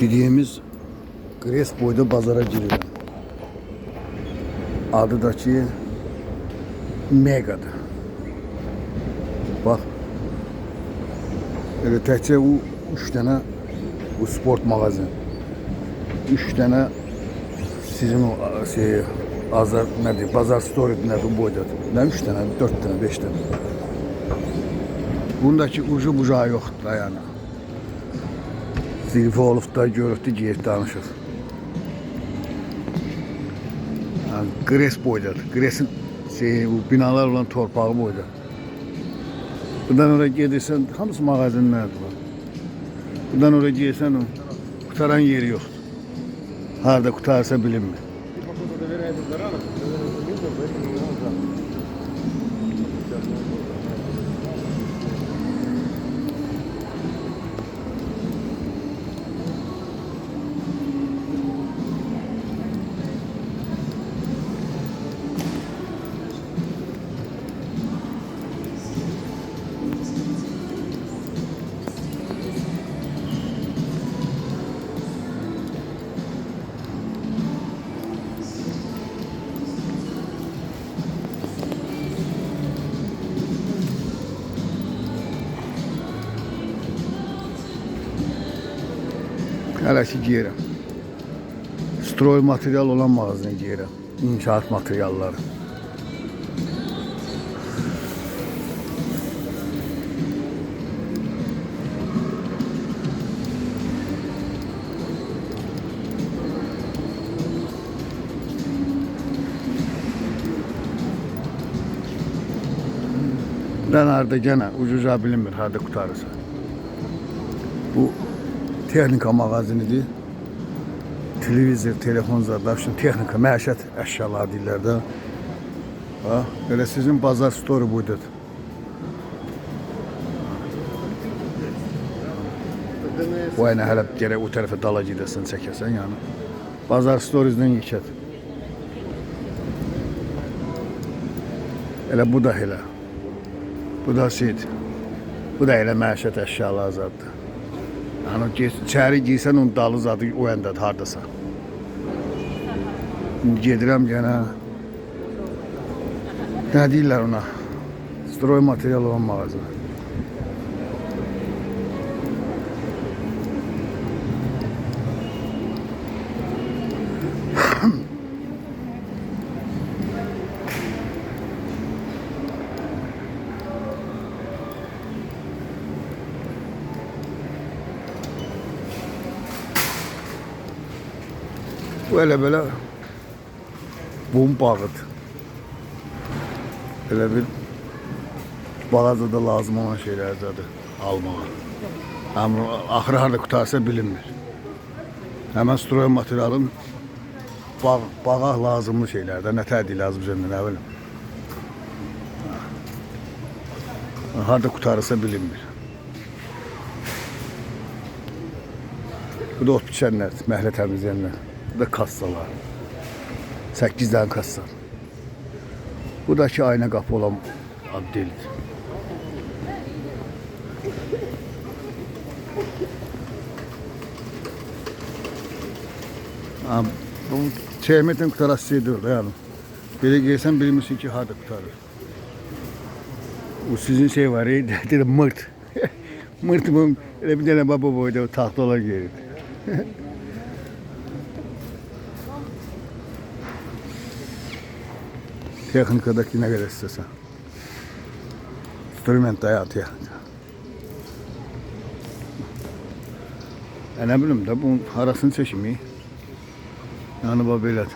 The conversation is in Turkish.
Dediğimiz Gres boyda bazara giriyor. Adı da ki Mega'dır. Bak. Öyle təkcə o 3 dənə bu sport mağazin. 3 dənə sizin o şey azar nədir? Bazar store nədir boydadır. Nə 3 dənə, 4 dənə, 5 dənə. Bundakı ucu bucağı yoxdur da yəni. Zilfi olub da görüb də geyib danışır. Yani Gres boydadır. Gres'in bu binalar olan torpağı boyda. Buradan oraya gelirsen hamısı magazinlerdir. Buradan oraya gelirsen kurtaran yeri yoktur. Harda kurtarsa bilinmez. Hələ ki giyirəm. Stroy material olan mağazına giyirəm. İnşaat materialları. Ben harda gene ucuca bilinmir, harda kurtarırsa. Bu texnika mağazinidir. Televizor, telefon zadlar, şimdi texnika, məişət əşyalar deyirlər də. Elə sizin bazar story buydadır. Bu aynı hələ gərək o tərəfə dala gedəsən, çəkəsən yəni. Bazar storiesdən yekət. Elə bu da elə. Bu da şeydir. Bu da elə məişət əşyalar zaddır. Yani içeri giysen onun dalı zadı o yandadır hardasa. Gedirəm gene. Ne deyirlər ona? Stroy material olan mağaza. Bu elə belə bum bağıdır. Elə bir bağazda da lazım olan şeyler zaten almağa. Amma axırı harda qutarsa bilinmir. Hemen stroy materialın bağa lazımlı şeylerden ne tədir lazım üzerinde ne bilim. Harda qutarsa bilinmir. Bu da ot biçənlər, məhlə təmizləyənlər. Bu da kassalar. 8 tane kassa. Bu da ki ayna kapı olan Abdeli'dir. Bu çeymetten kurtarasıydı yani. Böyle gelsen bilmişsin ki harda kurtarır. Bu sizin şey var ya, dedim mırt. Mırt bu, bir tane baba boyda tahtalar gelirdi. Texnikadaki ne kadar istesen. Instrument hayatı yani. Ne bileyim de bunun arasını çeşimi. Yani bu böyledir.